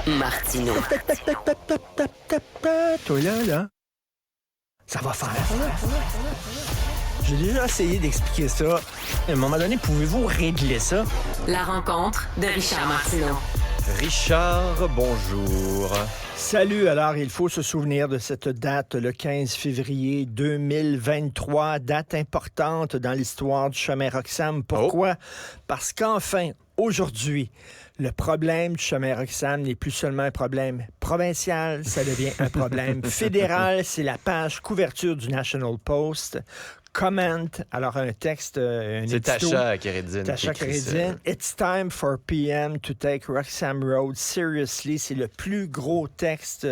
Martineau. Tac, tac, tac, tac, tac, tac, tac, tac. Toi là, ça va faire. J'ai déjà essayé d'expliquer ça. À un moment donné, pouvez-vous régler ça? La rencontre de Richard Martineau. Richard, bonjour. Salut, alors il faut se souvenir de cette date, le 15 février 2023, date importante dans l'histoire du chemin Roxham. Pourquoi? Parce qu'enfin, aujourd'hui, le problème du chemin Roxham n'est plus seulement un problème provincial, ça devient un problème fédéral. C'est la page couverture du National Post. Comment, alors un texte, un C'est édito. Tasha Kérédine. Tasha Kérédine. It's time for PM to take Roxham Road seriously. C'est le plus gros texte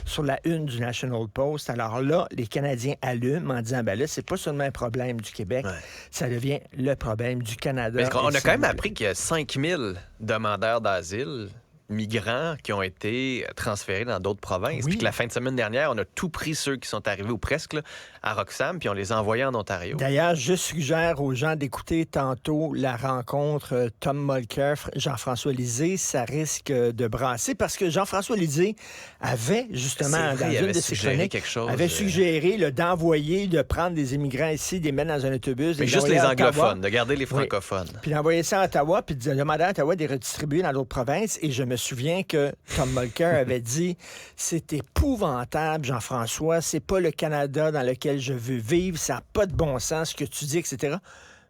sur la une du National Post. Alors là, les Canadiens allument en disant, ben là, c'est pas seulement un problème du Québec, ça devient le problème du Canada. Mais on a quand même appris qu'il y a 5000 demandeurs d'asile, migrants, qui ont été transférés dans d'autres provinces. Puis que la fin de semaine dernière, on a tout pris ceux qui sont arrivés, ou presque, là, à Roxham, puis on les a envoyés en Ontario. D'ailleurs, je suggère aux gens d'écouter tantôt la rencontre Tom Mulcair, Jean-François Lisée. Ça risque de brasser parce que Jean-François Lisée avait justement, dans une de ses chroniques, avait suggéré d'envoyer, de prendre des immigrants ici, de les mettre dans un autobus. Mais juste les anglophones, de garder les francophones. Oui. Puis d'envoyer ça à Ottawa, puis de demander à Ottawa de les redistribuer dans d'autres provinces. Et je me souviens que Tom Mulcair avait dit « C'est épouvantable, Jean-François, c'est pas le Canada dans lequel je veux vivre, ça n'a pas de bon sens ce que tu dis, etc. »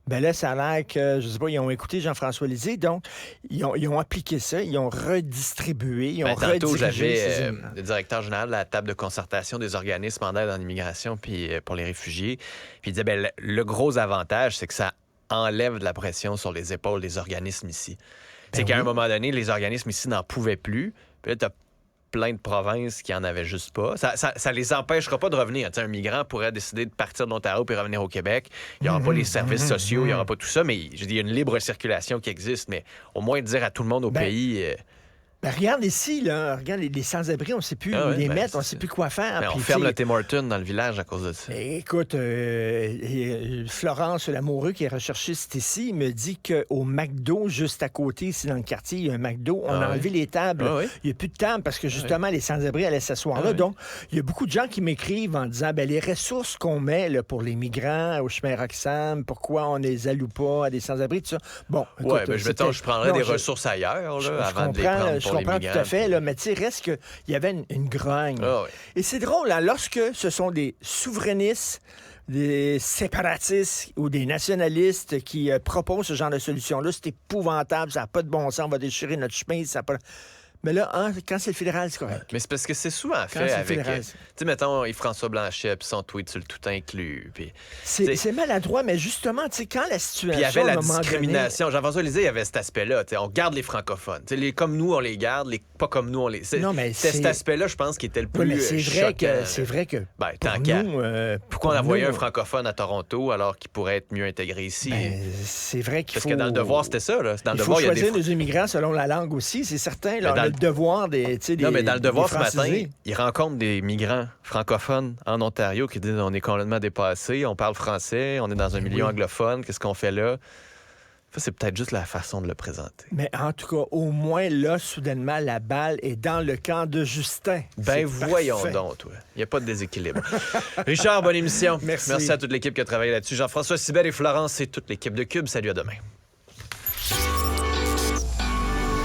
Ben là, ça a l'air que, je sais pas, ils ont écouté Jean-François Lisée, donc ils ont appliqué ça, ils ont redistribué, ils ont tantôt, j'avais redirigé. le directeur général de la table de concertation des organismes en aide en immigration puis pour les réfugiés, puis il disait, le gros avantage, c'est que ça enlève de la pression sur les épaules des organismes ici. C'est qu'à un moment donné, les organismes ici n'en pouvaient plus. Puis là, tu as plein de provinces qui en avaient juste pas. Ça les empêchera pas de revenir. T'sais, un migrant pourrait décider de partir de l'Ontario puis revenir au Québec. Il n'y aura pas les services sociaux, il n'y aura pas tout ça, mais je dis, il y a une libre circulation qui existe. Mais au moins dire à tout le monde au pays... Ben, regarde ici, là, regarde les sans-abri, on ne sait plus où les mettre, on ne sait plus quoi faire. On ferme le Tim Hortons dans le village à cause de ça. Écoute, Florence Lamoureux, qui est recherchiste ici, me dit qu'au McDo, juste à côté, ici dans le quartier, il y a un McDo, on a enlevé les tables. Il n'y a plus de tables parce que justement, les sans-abri allaient s'asseoir là. Donc, il y a beaucoup de gens qui m'écrivent en disant, ben, les ressources qu'on met là, pour les migrants au chemin Roxham, pourquoi on ne les alloue pas à des sans-abri, tout ça. Bon, écoute, je prendrais des ressources ailleurs là, avant de les prendre pour les migrants. Tout à fait, là, mais tu sais, reste qu'il y avait une grogne. Et c'est drôle, là, lorsque ce sont des souverainistes, des séparatistes ou des nationalistes qui proposent ce genre de solution-là, c'est épouvantable, ça n'a pas de bon sens, on va déchirer notre chemin, ça n'a pas... Mais là, quand c'est le fédéral, c'est correct. Mais c'est parce que c'est souvent fait avec... Tu sais, mettons, Yves-François Blanchet, puis son tweet sur le tout inclus. Puis, c'est maladroit, mais justement, tu sais, quand la situation... Puis il y avait la discrimination. Jean-François Lisée, il y avait cet aspect-là. On garde les francophones. Comme nous, on les garde, pas comme nous, on les... Non, mais c'est cet aspect-là, je pense, qui était le plus choquant. C'est vrai que tant qu'à... Pourquoi on envoyait un francophone à Toronto alors qu'il pourrait être mieux intégré ici? C'est vrai qu'il faut... Parce que dans le devoir, c'était ça. Là. Dans le devoir, il faut choisir nos immigrants selon la langue aussi, c'est certain. Le devoir des... Non, mais dans le devoir ce matin, ils rencontrent des migrants francophones en Ontario qui disent on est complètement dépassés, on parle français, on est dans un milieu anglophone, qu'est-ce qu'on fait là? C'est peut-être juste la façon de le présenter. Mais en tout cas, au moins, là, soudainement, la balle est dans le camp de Justin. Ben voyons donc, toi. Il n'y a pas de déséquilibre. Richard, bonne émission. Merci. Merci à toute l'équipe qui a travaillé là-dessus. Jean-François Sibert et Florence et toute l'équipe de Cube. Salut, à demain.